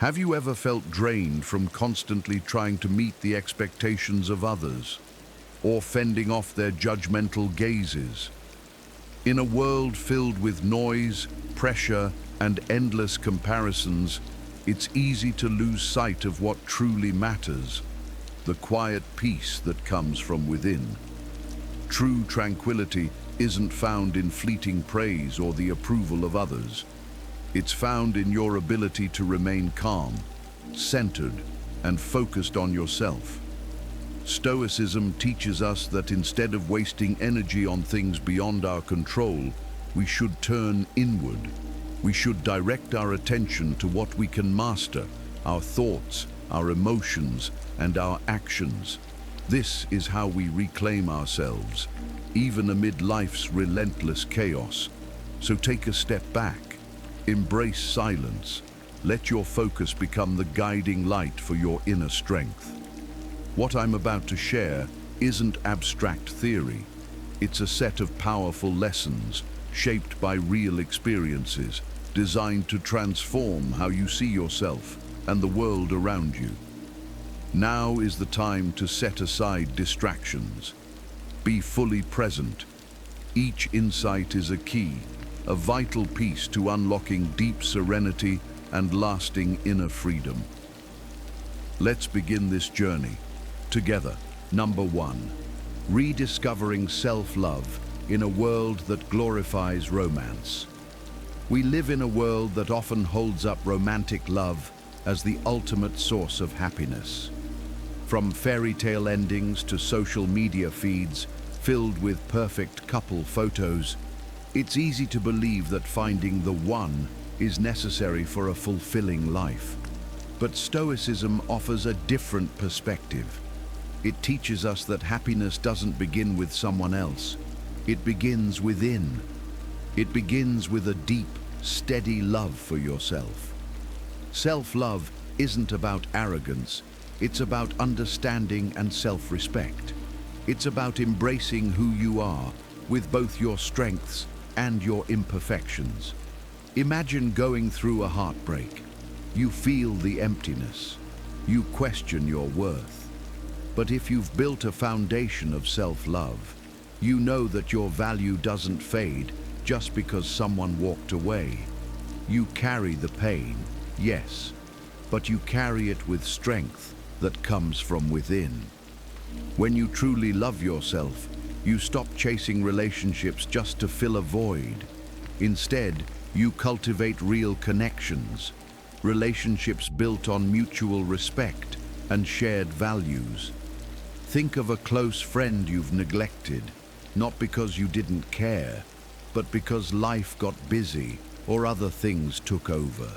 Have you ever felt drained from constantly trying to meet the expectations of others, or fending off their judgmental gazes? In a world filled with noise, pressure, and endless comparisons, it's easy to lose sight of what truly matters, the quiet peace that comes from within. True tranquility isn't found in fleeting praise or the approval of others. It's found in your ability to remain calm, centered, and focused on yourself. Stoicism teaches us that instead of wasting energy on things beyond our control, we should turn inward. We should direct our attention to what we can master, our thoughts, our emotions, and our actions. This is how we reclaim ourselves, even amid life's relentless chaos. So take a step back, embrace silence, let your focus become the guiding light for your inner strength. What I'm about to share isn't abstract theory. It's a set of powerful lessons shaped by real experiences, designed to transform how you see yourself and the world around you. Now is the time to set aside distractions. Be fully present. Each insight is a key, a vital piece to unlocking deep serenity and lasting inner freedom. Let's begin this journey together. Number 1. Rediscovering self-love in a world that glorifies romance. We live in a world that often holds up romantic love as the ultimate source of happiness. From fairy tale endings to social media feeds filled with perfect couple photos, it's easy to believe that finding the one is necessary for a fulfilling life. But Stoicism offers a different perspective. It teaches us that happiness doesn't begin with someone else. It begins within. It begins with a deep, steady love for yourself. Self-love isn't about arrogance. It's about understanding and self-respect. It's about embracing who you are, with both your strengths and your imperfections. Imagine going through a heartbreak. You feel the emptiness. You question your worth. But if you've built a foundation of self-love, you know that your value doesn't fade just because someone walked away. You carry the pain, yes, but you carry it with strength that comes from within. When you truly love yourself, you stop chasing relationships just to fill a void. Instead, you cultivate real connections, relationships built on mutual respect and shared values. Think of a close friend you've neglected, not because you didn't care, but because life got busy or other things took over.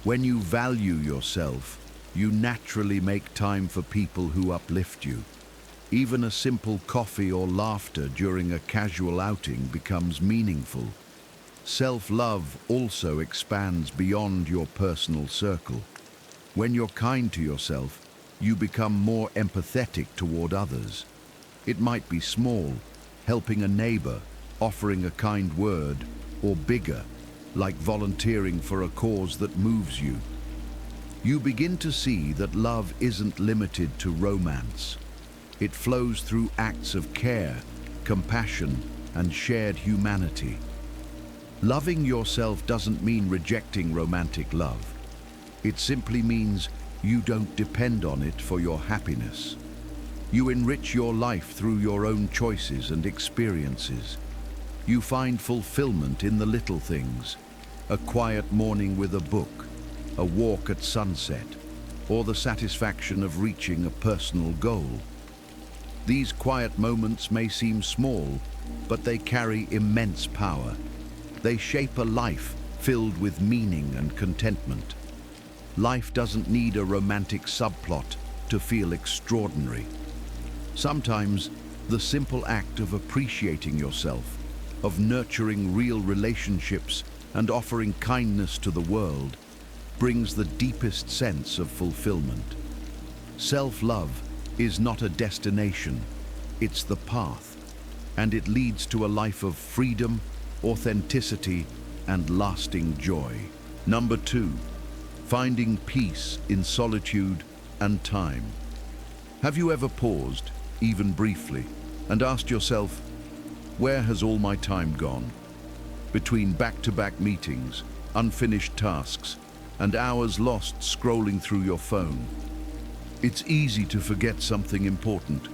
When you value yourself, you naturally make time for people who uplift you. Even a simple coffee or laughter during a casual outing becomes meaningful. Self-love also expands beyond your personal circle. When you're kind to yourself, you become more empathetic toward others. It might be small, helping a neighbor, offering a kind word, or bigger, like volunteering for a cause that moves you. You begin to see that love isn't limited to romance. It flows through acts of care, compassion, and shared humanity. Loving yourself doesn't mean rejecting romantic love. It simply means you don't depend on it for your happiness. You enrich your life through your own choices and experiences. You find fulfillment in the little things, a quiet morning with a book, a walk at sunset, or the satisfaction of reaching a personal goal. These quiet moments may seem small, but they carry immense power. They shape a life filled with meaning and contentment. Life doesn't need a romantic subplot to feel extraordinary. Sometimes, the simple act of appreciating yourself, of nurturing real relationships and offering kindness to the world, brings the deepest sense of fulfillment. Self-love is not a destination, it's the path, and it leads to a life of freedom, authenticity, and lasting joy. Number 2, finding peace in solitude and time. Have you ever paused, even briefly, and asked yourself, where has all my time gone? Between back-to-back meetings, unfinished tasks, and hours lost scrolling through your phone. It's easy to forget something important.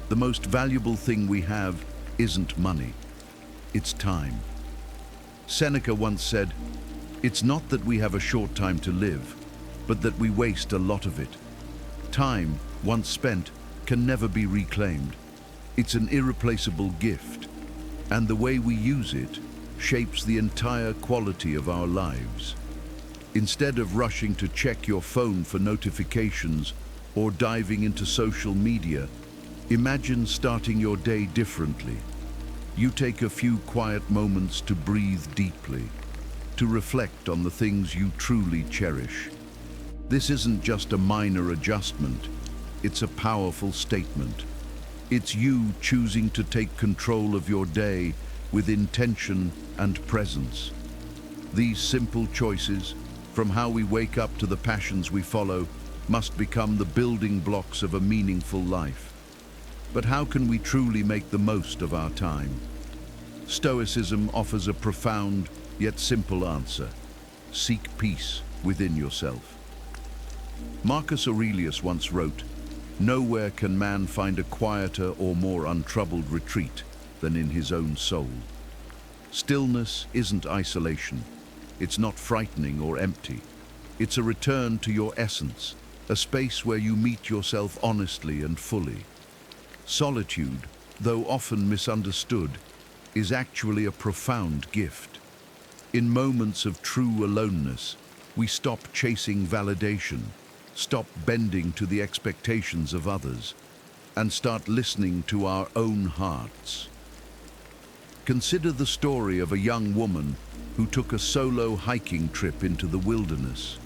The most valuable thing we have isn't money, it's time. Seneca once said, "It's not that we have a short time to live, but that we waste a lot of it." Time, once spent, can never be reclaimed. It's an irreplaceable gift, and the way we use it shapes the entire quality of our lives. Instead of rushing to check your phone for notifications or diving into social media, imagine starting your day differently. You take a few quiet moments to breathe deeply, to reflect on the things you truly cherish. This isn't just a minor adjustment, it's a powerful statement. It's you choosing to take control of your day with intention and presence. These simple choices, from how we wake up to the passions we follow, must become the building blocks of a meaningful life. But how can we truly make the most of our time? Stoicism offers a profound yet simple answer. Seek peace within yourself. Marcus Aurelius once wrote, "Nowhere can man find a quieter or more untroubled retreat than in his own soul." Stillness isn't isolation. It's not frightening or empty. It's a return to your essence, a space where you meet yourself honestly and fully. Solitude, though often misunderstood, is actually a profound gift. In moments of true aloneness, we stop chasing validation, stop bending to the expectations of others, and start listening to our own hearts. Consider the story of a young woman who took a solo hiking trip into the wilderness.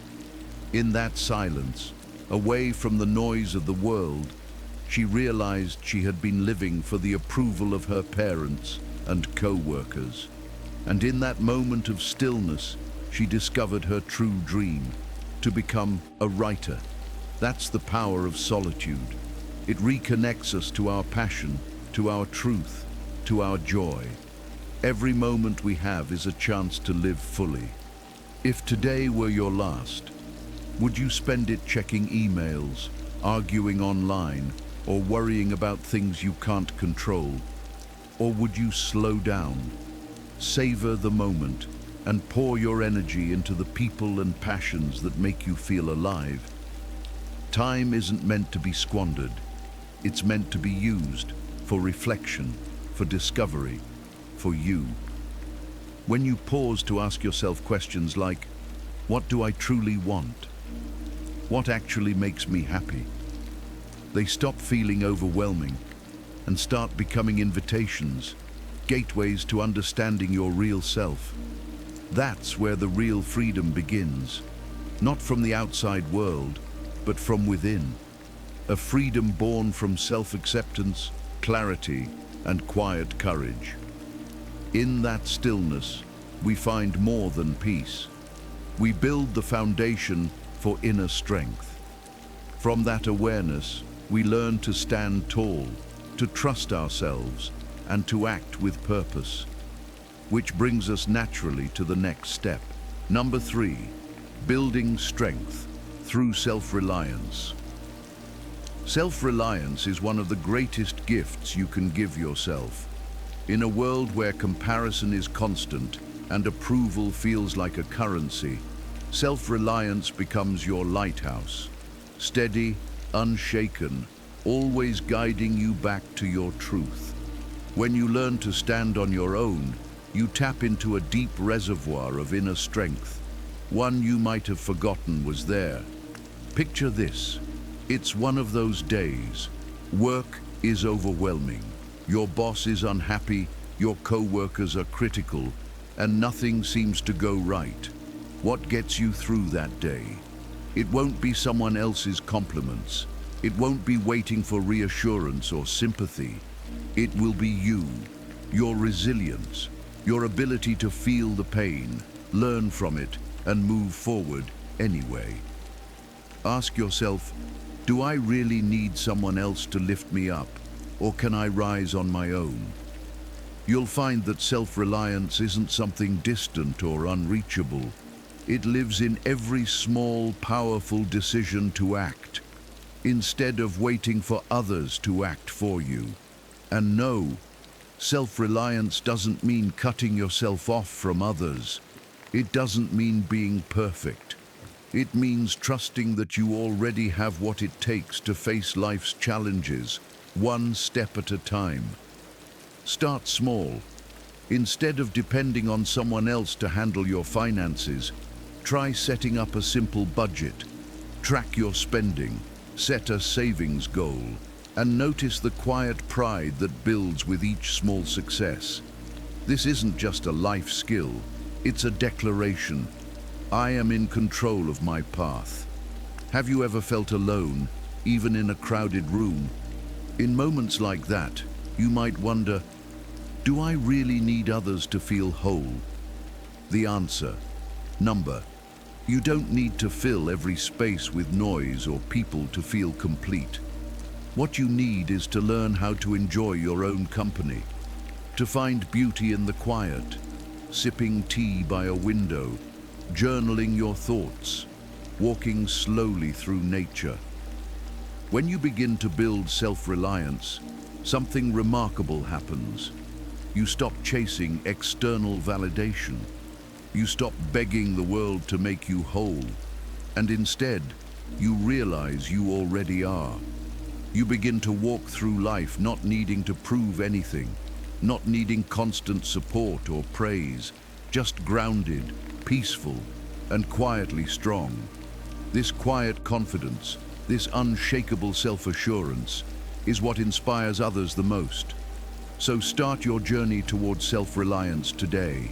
In that silence, away from the noise of the world, she realized she had been living for the approval of her parents and co-workers. And in that moment of stillness, she discovered her true dream, to become a writer. That's the power of solitude. It reconnects us to our passion, to our truth, to our joy. Every moment we have is a chance to live fully. If today were your last, would you spend it checking emails, arguing online, or worrying about things you can't control? Or would you slow down, savor the moment, and pour your energy into the people and passions that make you feel alive? Time isn't meant to be squandered. It's meant to be used for reflection, for discovery, for you. When you pause to ask yourself questions like, what do I truly want? What actually makes me happy? They stop feeling overwhelming and start becoming invitations, gateways to understanding your real self. That's where the real freedom begins, not from the outside world, but from within. A freedom born from self-acceptance, clarity, and quiet courage. In that stillness, we find more than peace. We build the foundation for inner strength. From that awareness, we learn to stand tall, to trust ourselves, and to act with purpose. Which brings us naturally to the next step. Number 3, building strength through self-reliance. Self-reliance is one of the greatest gifts you can give yourself. In a world where comparison is constant and approval feels like a currency, self-reliance becomes your lighthouse. Steady, unshaken, always guiding you back to your truth. When you learn to stand on your own, you tap into a deep reservoir of inner strength, one you might have forgotten was there. Picture this. It's one of those days. Work is overwhelming. Your boss is unhappy, your co-workers are critical, and nothing seems to go right. What gets you through that day? It won't be someone else's compliments. It won't be waiting for reassurance or sympathy. It will be you, your resilience, your ability to feel the pain, learn from it, and move forward, anyway. Ask yourself, do I really need someone else to lift me up, or can I rise on my own? You'll find that self-reliance isn't something distant or unreachable. It lives in every small, powerful decision to act, instead of waiting for others to act for you. And no, self-reliance doesn't mean cutting yourself off from others. It doesn't mean being perfect. It means trusting that you already have what it takes to face life's challenges, one step at a time. Start small. Instead of depending on someone else to handle your finances, try setting up a simple budget. Track your spending, set a savings goal, and notice the quiet pride that builds with each small success. This isn't just a life skill, it's a declaration. I am in control of my path. Have you ever felt alone, even in a crowded room? In moments like that, you might wonder, do I really need others to feel whole? The answer, number, you don't need to fill every space with noise or people to feel complete. What you need is to learn how to enjoy your own company, to find beauty in the quiet, sipping tea by a window, journaling your thoughts, walking slowly through nature. When you begin to build self-reliance, something remarkable happens. You stop chasing external validation. You stop begging the world to make you whole, and instead, you realize you already are. You begin to walk through life not needing to prove anything, not needing constant support or praise, just grounded, peaceful, and quietly strong. This quiet confidence, this unshakable self-assurance, is what inspires others the most. So start your journey towards self-reliance today,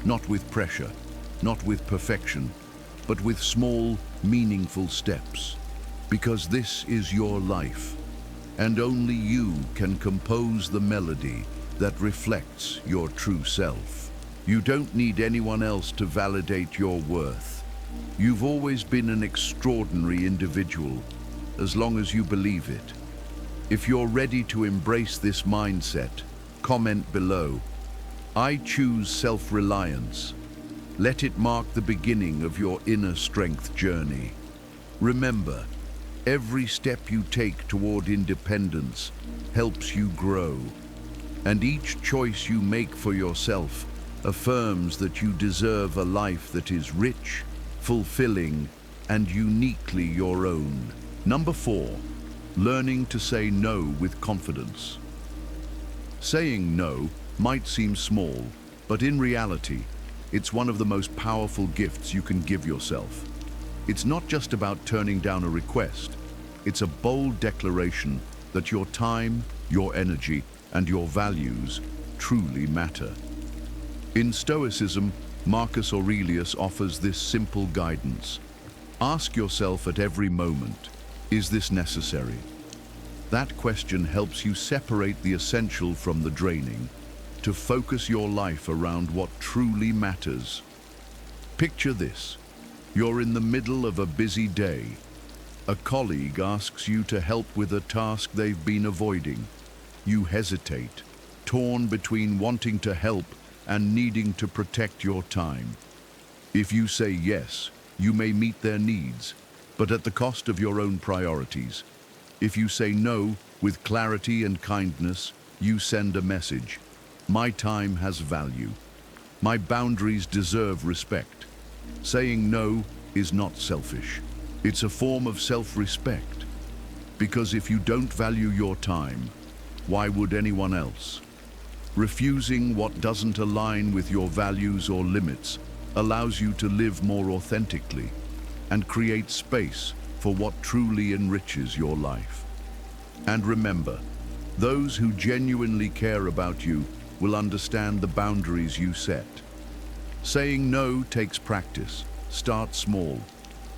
not with pressure, not with perfection, but with small, meaningful steps. Because this is your life, and only you can compose the melody that reflects your true self. You don't need anyone else to validate your worth. You've always been an extraordinary individual, as long as you believe it. If you're ready to embrace this mindset, comment below. I choose self-reliance. Let it mark the beginning of your inner strength journey. Remember, every step you take toward independence helps you grow, and each choice you make for yourself affirms that you deserve a life that is rich, fulfilling, and uniquely your own. Number 4, learning to say no with confidence. Saying no might seem small, but in reality, it's one of the most powerful gifts you can give yourself. It's not just about turning down a request. It's a bold declaration that your time, your energy, and your values truly matter. In Stoicism, Marcus Aurelius offers this simple guidance. Ask yourself at every moment, is this necessary? That question helps you separate the essential from the draining, to focus your life around what truly matters. Picture this. You're in the middle of a busy day. A colleague asks you to help with a task they've been avoiding. You hesitate, torn between wanting to help and needing to protect your time. If you say yes, you may meet their needs, but at the cost of your own priorities. If you say no, with clarity and kindness, you send a message. My time has value. My boundaries deserve respect. Saying no is not selfish. It's a form of self-respect. Because if you don't value your time, why would anyone else? Refusing what doesn't align with your values or limits allows you to live more authentically and create space for what truly enriches your life. And remember, those who genuinely care about you will understand the boundaries you set. Saying no takes practice. Start small.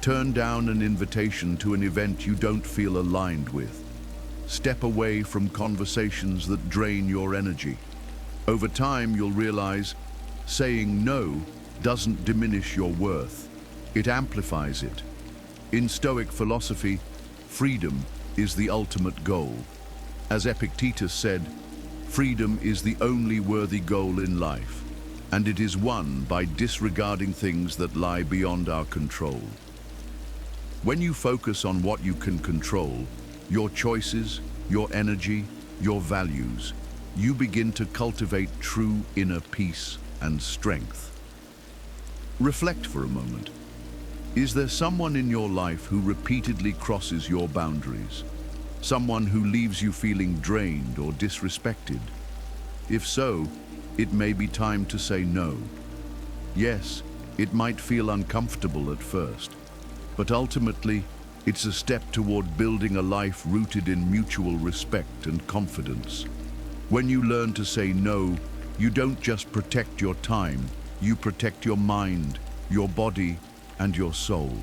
Turn down an invitation to an event you don't feel aligned with. Step away from conversations that drain your energy. Over time, you'll realize saying no doesn't diminish your worth. It amplifies it. In Stoic philosophy, freedom is the ultimate goal. As Epictetus said, freedom is the only worthy goal in life, and it is won by disregarding things that lie beyond our control. When you focus on what you can control, your choices, your energy, your values, you begin to cultivate true inner peace and strength. Reflect for a moment. Is there someone in your life who repeatedly crosses your boundaries? Someone who leaves you feeling drained or disrespected? If so, it may be time to say no. Yes, it might feel uncomfortable at first, but ultimately, it's a step toward building a life rooted in mutual respect and confidence. When you learn to say no, you don't just protect your time, you protect your mind, your body, and your soul.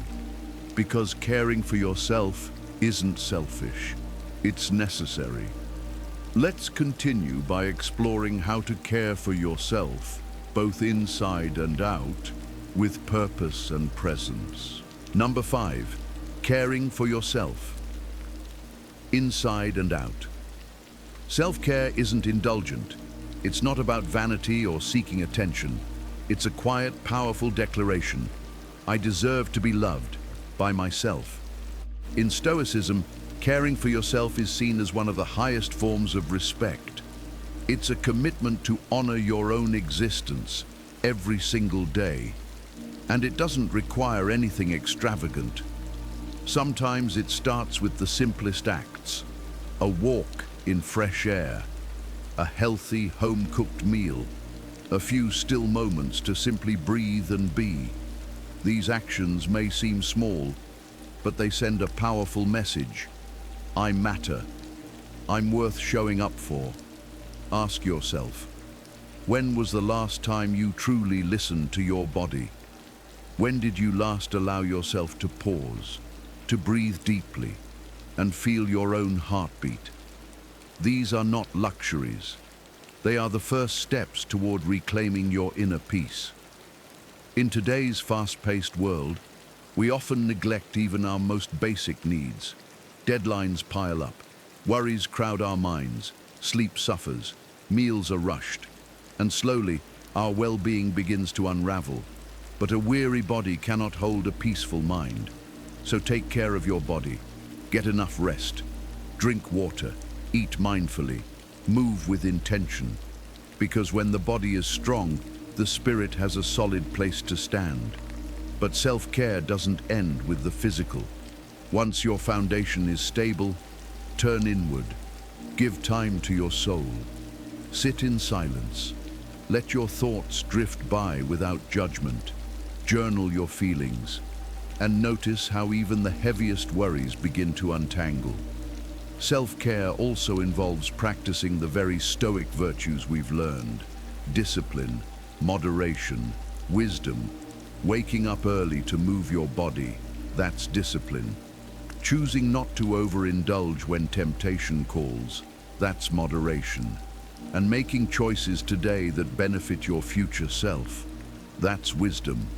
Because caring for yourself isn't selfish, it's necessary. Let's continue by exploring how to care for yourself, both inside and out, with purpose and presence. Number 5, caring for yourself, inside and out. Self-care isn't indulgent. It's not about vanity or seeking attention. It's a quiet, powerful declaration. I deserve to be loved by myself. In Stoicism, caring for yourself is seen as one of the highest forms of respect. It's a commitment to honor your own existence every single day. And it doesn't require anything extravagant. Sometimes it starts with the simplest acts: a walk in fresh air, a healthy, home-cooked meal, a few still moments to simply breathe and be. These actions may seem small, but they send a powerful message. I matter. I'm worth showing up for. Ask yourself, when was the last time you truly listened to your body? When did you last allow yourself to pause, to breathe deeply, and feel your own heartbeat? These are not luxuries. They are the first steps toward reclaiming your inner peace. In today's fast-paced world, we often neglect even our most basic needs. Deadlines pile up, worries crowd our minds, sleep suffers, meals are rushed, and slowly our well-being begins to unravel. But a weary body cannot hold a peaceful mind. So take care of your body. Get enough rest. Drink water. Eat mindfully. Move with intention. Because when the body is strong, the spirit has a solid place to stand. But self-care doesn't end with the physical. Once your foundation is stable, turn inward. Give time to your soul. Sit in silence. Let your thoughts drift by without judgment. Journal your feelings, and notice how even the heaviest worries begin to untangle. Self-care also involves practicing the very Stoic virtues we've learned: discipline, moderation, wisdom. Waking up early to move your body, that's discipline. Choosing not to overindulge when temptation calls, that's moderation. And making choices today that benefit your future self, that's wisdom.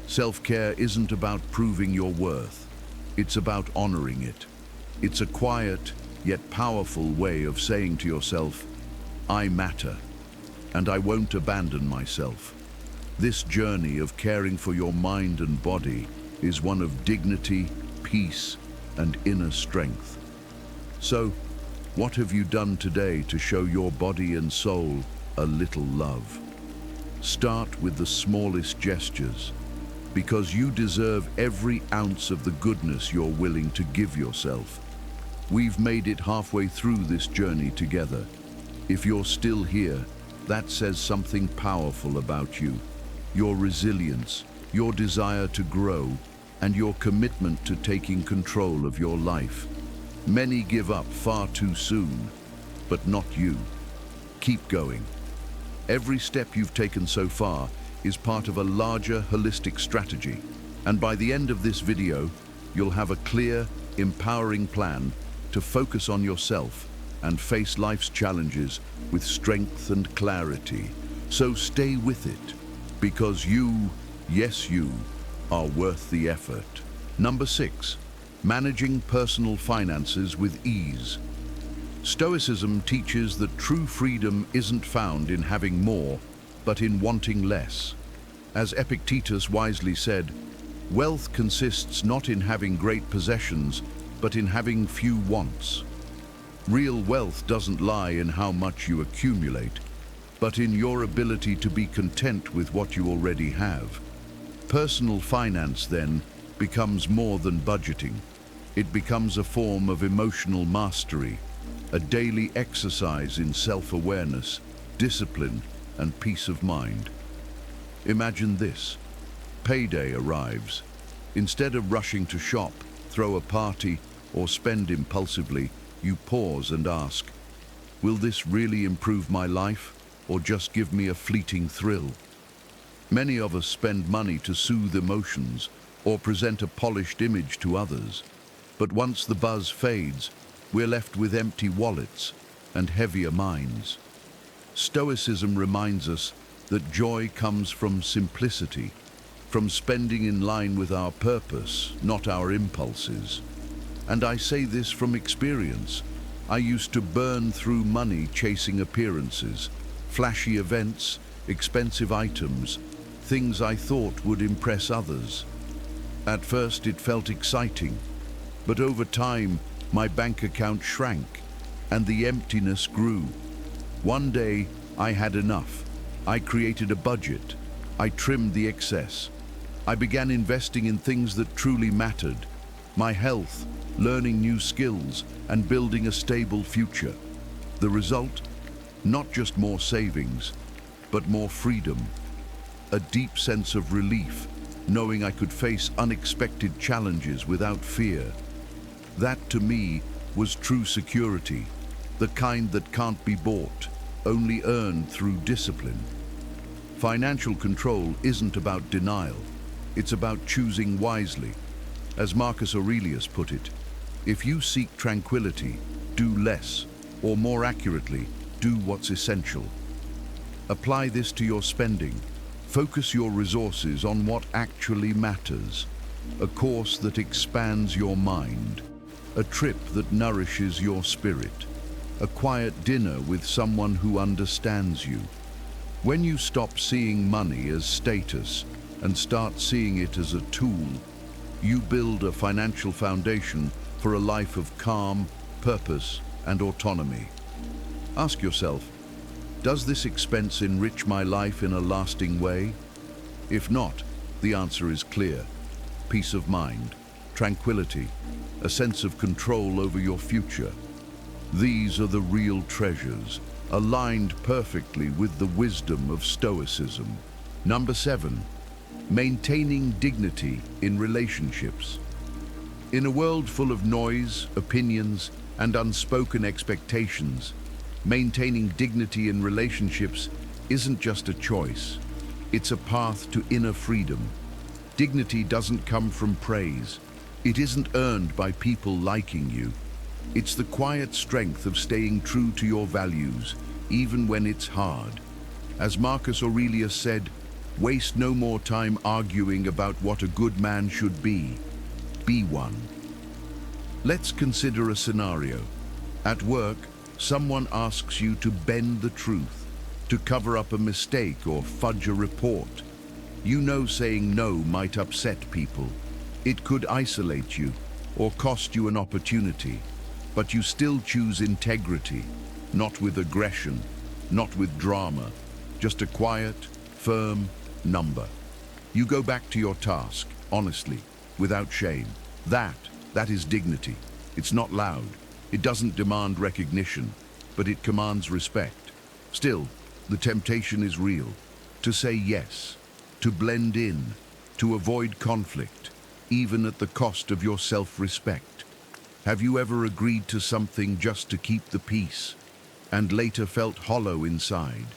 Self-care isn't about proving your worth. It's about honoring it. It's a quiet, yet powerful way of saying to yourself, I matter, and I won't abandon myself. This journey of caring for your mind and body is one of dignity, peace, and inner strength. So, what have you done today to show your body and soul a little love? Start with the smallest gestures, because you deserve every ounce of the goodness you're willing to give yourself. We've made it halfway through this journey together. If you're still here, that says something powerful about you. Your resilience, your desire to grow, and your commitment to taking control of your life. Many give up far too soon, but not you. Keep going. Every step you've taken so far is part of a larger, holistic strategy. And by the end of this video, you'll have a clear, empowering plan to focus on yourself and face life's challenges with strength and clarity. So stay with it, because you, yes you, are worth the effort. Number 6. Managing personal finances with ease. Stoicism teaches that true freedom isn't found in having more, but in wanting less. As Epictetus wisely said, wealth consists not in having great possessions, but in having few wants. Real wealth doesn't lie in how much you accumulate, but in your ability to be content with what you already have. Personal finance, then, becomes more than budgeting. It becomes a form of emotional mastery, a daily exercise in self-awareness, discipline, and peace of mind. Imagine this. Payday arrives. Instead of rushing to shop, throw a party, or spend impulsively, you pause and ask, will this really improve my life, or just give me a fleeting thrill? Many of us spend money to soothe emotions or present a polished image to others. But once the buzz fades, we're left with empty wallets and heavier minds. Stoicism reminds us that joy comes from simplicity, from spending in line with our purpose, not our impulses. And I say this from experience. I used to burn through money chasing appearances, flashy events, expensive items, things I thought would impress others. At first it felt exciting, but over time my bank account shrank and the emptiness grew. One day I had enough. I created a budget. I trimmed the excess. I began investing in things that truly mattered: my health, learning new skills, and building a stable future. The result? Not just more savings, but more freedom. A deep sense of relief, knowing I could face unexpected challenges without fear. That, to me, was true security, the kind that can't be bought, only earned through discipline. Financial control isn't about denial, it's about choosing wisely. As Marcus Aurelius put it, if you seek tranquility, do less, or more accurately, do what's essential. Apply this to your spending. Focus your resources on what actually matters. A course that expands your mind. A trip that nourishes your spirit. A quiet dinner with someone who understands you. When you stop seeing money as status and start seeing it as a tool, you build a financial foundation for a life of calm, purpose, and autonomy. Ask yourself, does this expense enrich my life in a lasting way? If not, the answer is clear. Peace of mind, tranquility, a sense of control over your future. These are the real treasures, aligned perfectly with the wisdom of Stoicism. Number 7. Maintaining dignity in relationships. In a world full of noise, opinions, and unspoken expectations, maintaining dignity in relationships isn't just a choice. It's a path to inner freedom. Dignity doesn't come from praise. It isn't earned by people liking you. It's the quiet strength of staying true to your values, even when it's hard. As Marcus Aurelius said, waste no more time arguing about what a good man should be. Be one. Let's consider a scenario. At work, someone asks you to bend the truth, to cover up a mistake or fudge a report. You know saying no might upset people. It could isolate you or cost you an opportunity, but you still choose integrity, not with aggression, not with drama, just a quiet, firm number. You go back to your task, honestly, without shame. That is dignity. It's not loud. It doesn't demand recognition, but it commands respect. Still, the temptation is real. To say yes, to blend in, to avoid conflict, even at the cost of your self-respect. Have you ever agreed to something just to keep the peace, and later felt hollow inside?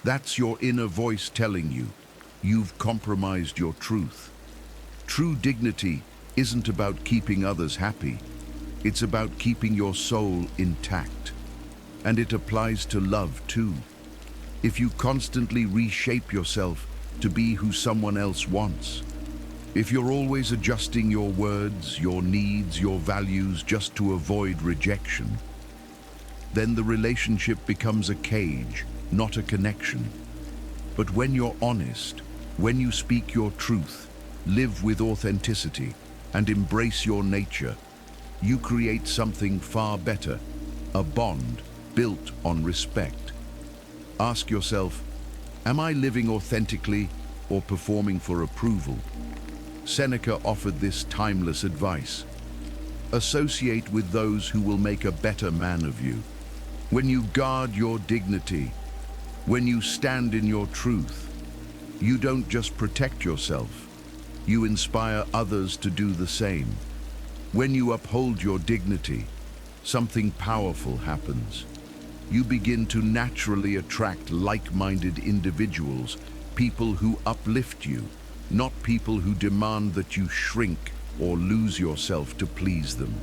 That's your inner voice telling you, you've compromised your truth. True dignity isn't about keeping others happy. It's about keeping your soul intact. And it applies to love too. If you constantly reshape yourself to be who someone else wants, If you're always adjusting your words, your needs, your values just to avoid rejection, then the relationship becomes a cage, not a connection. But when you're honest, when you speak your truth, live with authenticity, and embrace your nature, you create something far better, a bond built on respect. Ask yourself, am I living authentically or performing for approval? Seneca offered this timeless advice. Associate with those who will make a better man of you. When you guard your dignity, when you stand in your truth, you don't just protect yourself, you inspire others to do the same. When you uphold your dignity, something powerful happens. You begin to naturally attract like-minded individuals, people who uplift you, not people who demand that you shrink or lose yourself to please them.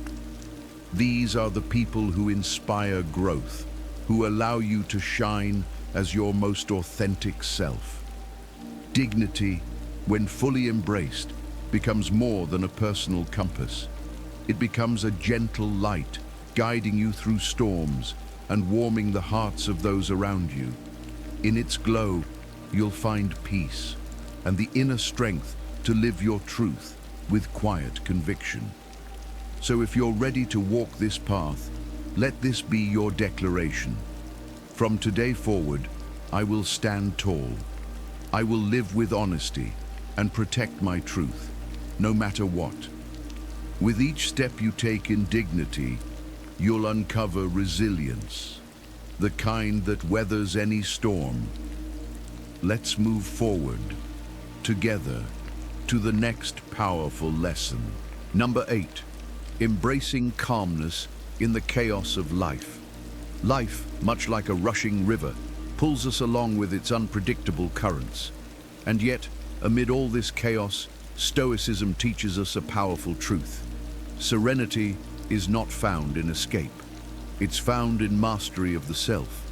These are the people who inspire growth, who allow you to shine as your most authentic self. Dignity, when fully embraced, becomes more than a personal compass. It becomes a gentle light, guiding you through storms and warming the hearts of those around you. In its glow, you'll find peace and the inner strength to live your truth with quiet conviction. So if you're ready to walk this path, let this be your declaration. From today forward, I will stand tall. I will live with honesty and protect my truth, no matter what. With each step you take in dignity, you'll uncover resilience, the kind that weathers any storm. Let's move forward, together, to the next powerful lesson. Number 8, embracing calmness in the chaos of life. Life, much like a rushing river, pulls us along with its unpredictable currents. And yet, amid all this chaos, Stoicism teaches us a powerful truth. Serenity is not found in escape. It's found in mastery of the self.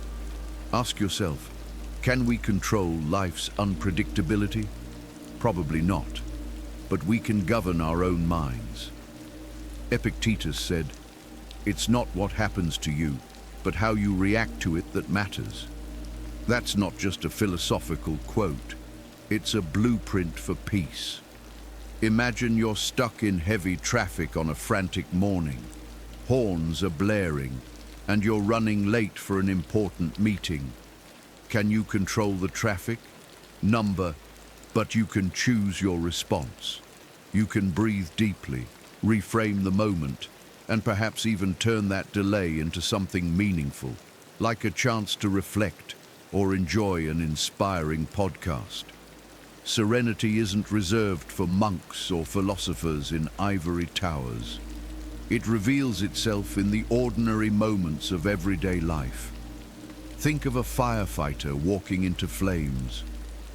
Ask yourself, can we control life's unpredictability? Probably not, but we can govern our own minds. Epictetus said, "It's not what happens to you, but how you react to it that matters." That's not just a philosophical quote, it's a blueprint for peace. Imagine you're stuck in heavy traffic on a frantic morning. Horns are blaring, and you're running late for an important meeting. Can you control the traffic? But you can choose your response. You can breathe deeply, reframe the moment, and perhaps even turn that delay into something meaningful, like a chance to reflect or enjoy an inspiring podcast. Serenity isn't reserved for monks or philosophers in ivory towers. It reveals itself in the ordinary moments of everyday life. Think of a firefighter walking into flames,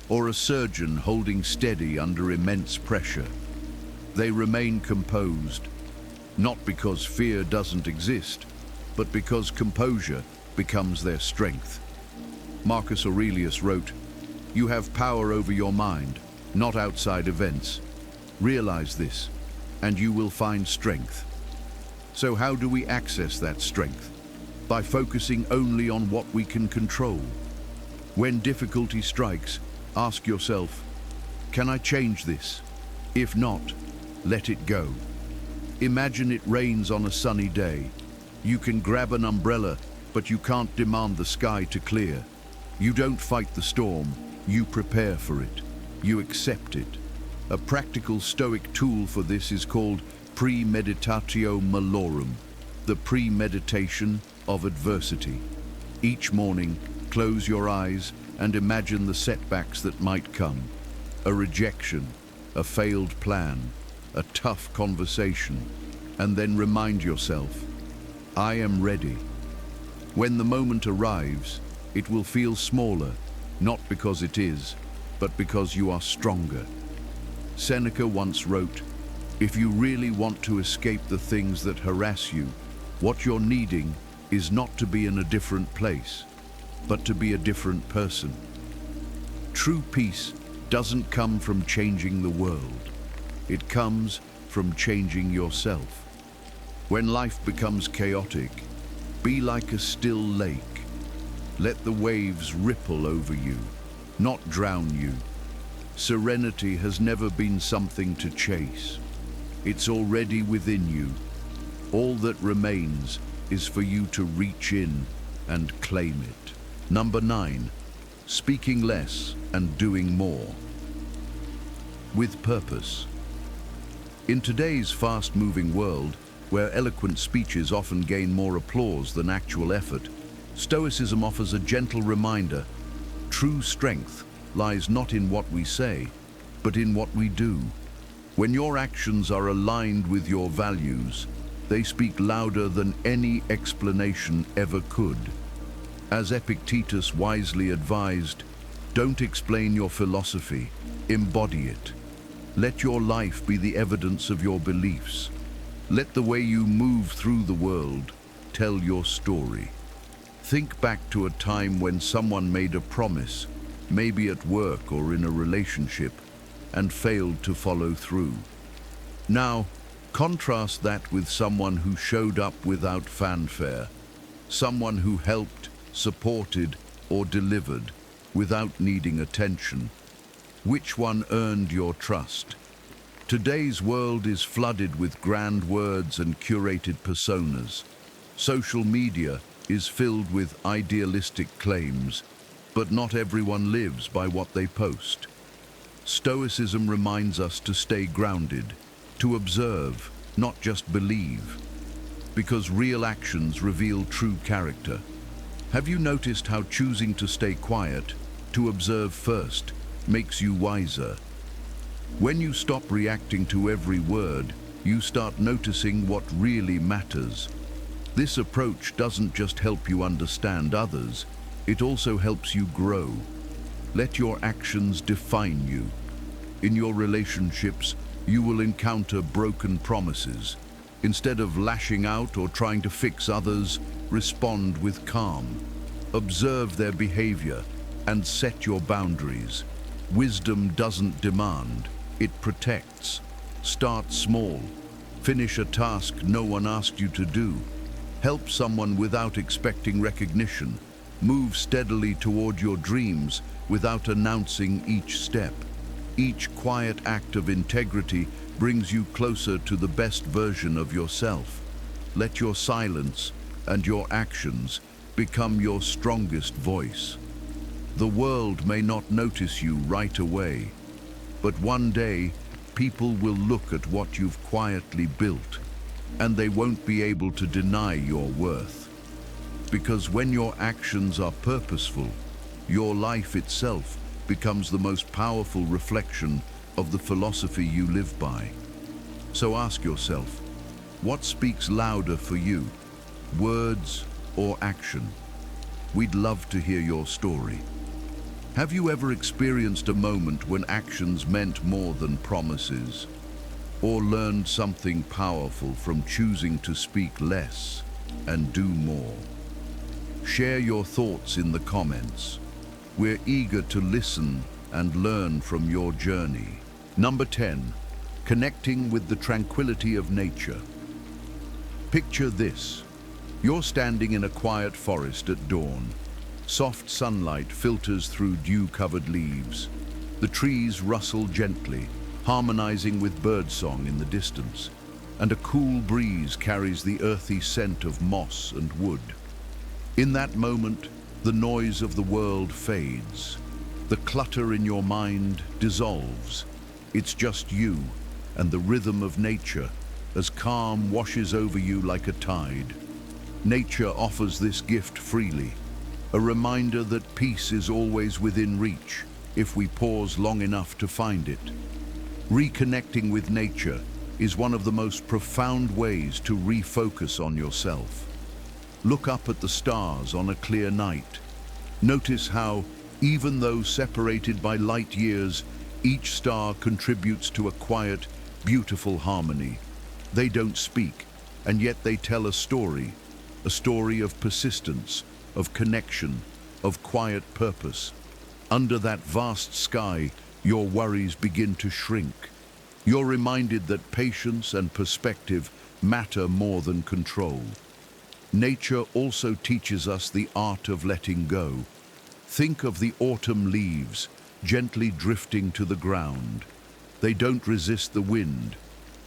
or a surgeon holding steady under immense pressure. They remain composed, not because fear doesn't exist, but because composure becomes their strength. Marcus Aurelius wrote, "You have power over your mind, not outside events. Realize this, and you will find strength." So how do we access that strength? By focusing only on what we can control. When difficulty strikes, ask yourself, can I change this? If not, let it go. Imagine it rains on a sunny day. You can grab an umbrella, but you can't demand the sky to clear. You don't fight the storm, you prepare for it. You accept it. A practical Stoic tool for this is called premeditatio malorum, the premeditation of adversity. Each morning, close your eyes and imagine the setbacks that might come. A rejection, a failed plan, a tough conversation, and then remind yourself, I am ready. When the moment arrives, it will feel smaller, not because it is, but because you are stronger. Seneca once wrote, "If you really want to escape the things that harass you, what you're needing is not to be in a different place, but to be a different person." True peace doesn't come from changing the world. It comes from changing yourself. When life becomes chaotic, be like a still lake. Let the waves ripple over you, not drown you. Serenity has never been something to chase. It's already within you. All that remains is for you to reach in and claim it. Number 9, speaking less and doing more. With purpose. In today's fast-moving world, where eloquent speeches often gain more applause than actual effort, Stoicism offers a gentle reminder: true strength lies not in what we say, but in what we do. When your actions are aligned with your values, they speak louder than any explanation ever could. As Epictetus wisely advised, don't explain your philosophy, embody it. Let your life be the evidence of your beliefs. Let the way you move through the world tell your story. Think back to a time when someone made a promise, maybe at work or in a relationship, and failed to follow through. Now, contrast that with someone who showed up without fanfare, someone who helped, supported, or delivered without needing attention. Which one earned your trust? Today's world is flooded with grand words and curated personas. Social media is filled with idealistic claims, but not everyone lives by what they post. Stoicism reminds us to stay grounded, to observe, not just believe, because real actions reveal true character. Have you noticed how choosing to stay quiet, to observe first, makes you wiser? When you stop reacting to every word, you start noticing what really matters. This approach doesn't just help you understand others, it also helps you grow. Let your actions define you. In your relationships, you will encounter broken promises. Instead of lashing out or trying to fix others, respond with calm. Observe their behavior and set your boundaries. Wisdom doesn't demand, it protects. Start small. Finish a task no one asked you to do. Help someone without expecting recognition. Move steadily toward your dreams without announcing each step. Each quiet act of integrity brings you closer to the best version of yourself. Let your silence and your actions become your strongest voice. The world may not notice you right away, but one day people will look at what you've quietly built, and they won't be able to deny your worth. Because when your actions are purposeful, your life itself becomes the most powerful reflection of the philosophy you live by. So ask yourself, what speaks louder for you, words or action? We'd love to hear your story. Have you ever experienced a moment when actions meant more than promises? Or learned something powerful from choosing to speak less and do more? Share your thoughts in the comments. We're eager to listen and learn from your journey. Number 10, connecting with the tranquility of nature. Picture this. You're standing in a quiet forest at dawn. Soft sunlight filters through dew-covered leaves. The trees rustle gently, harmonizing with birdsong in the distance, and a cool breeze carries the earthy scent of moss and wood. In that moment, the noise of the world fades. The clutter in your mind dissolves. It's just you and the rhythm of nature as calm washes over you like a tide. Nature offers this gift freely, a reminder that peace is always within reach if we pause long enough to find it. Reconnecting with nature is one of the most profound ways to refocus on yourself. Look up at the stars on a clear night. Notice how, even though separated by light years, each star contributes to a quiet, beautiful harmony. They don't speak, and yet they tell a story of persistence, of connection, of quiet purpose. Under that vast sky, your worries begin to shrink. You're reminded that patience and perspective matter more than control. Nature also teaches us the art of letting go. Think of the autumn leaves gently drifting to the ground. They don't resist the wind.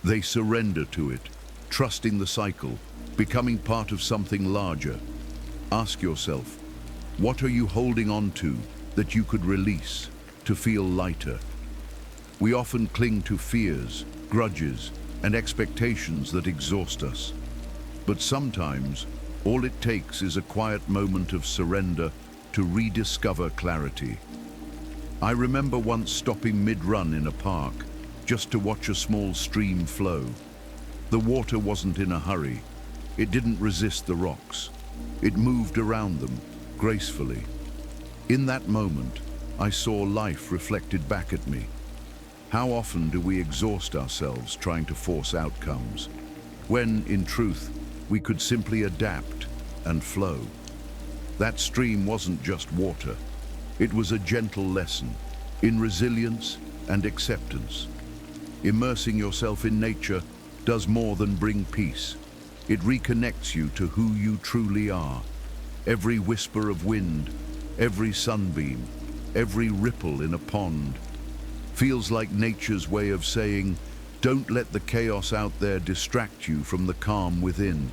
They surrender to it, trusting the cycle, becoming part of something larger. Ask yourself, what are you holding on to that you could release to feel lighter? We often cling to fears, grudges, and expectations that exhaust us. But sometimes, all it takes is a quiet moment of surrender to rediscover clarity. I remember once stopping mid-run in a park just to watch a small stream flow. The water wasn't in a hurry. It didn't resist the rocks. It moved around them, gracefully. In that moment, I saw life reflected back at me. How often do we exhaust ourselves trying to force outcomes, when, in truth, we could simply adapt and flow? That stream wasn't just water. It was a gentle lesson in resilience and acceptance. Immersing yourself in nature does more than bring peace. It reconnects you to who you truly are. Every whisper of wind, every sunbeam, every ripple in a pond feels like nature's way of saying, don't let the chaos out there distract you from the calm within.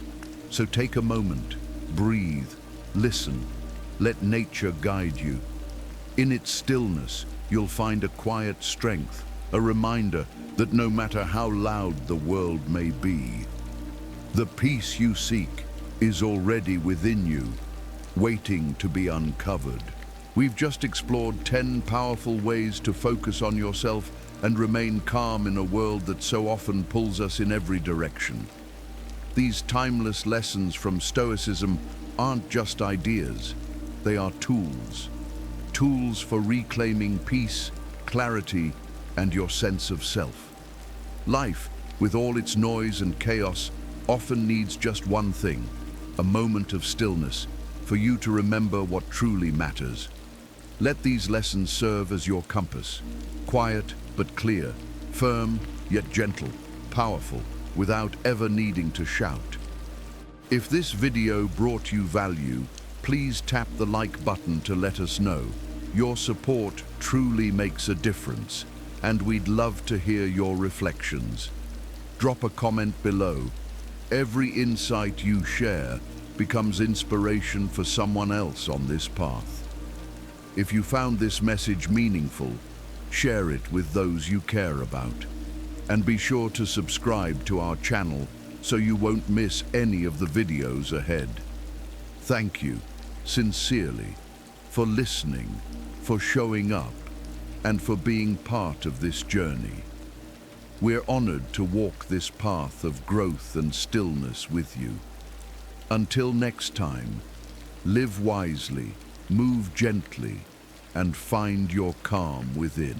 So take a moment, breathe, listen, let nature guide you. In its stillness, you'll find a quiet strength, a reminder that no matter how loud the world may be, the peace you seek is already within you, waiting to be uncovered. We've just explored 10 powerful ways to focus on yourself and remain calm in a world that so often pulls us in every direction. These timeless lessons from Stoicism aren't just ideas, they are tools. Tools for reclaiming peace, clarity, and your sense of self. Life, with all its noise and chaos, often needs just one thing, a moment of stillness, for you to remember what truly matters. Let these lessons serve as your compass, quiet but clear, firm yet gentle, powerful, without ever needing to shout. If this video brought you value, please tap the like button to let us know. Your support truly makes a difference, and we'd love to hear your reflections. Drop a comment below. Every insight you share becomes inspiration for someone else on this path. If you found this message meaningful, share it with those you care about. And be sure to subscribe to our channel so you won't miss any of the videos ahead. Thank you, sincerely, for listening, for showing up, and for being part of this journey. We're honored to walk this path of growth and stillness with you. Until next time, live wisely, move gently, and find your calm within.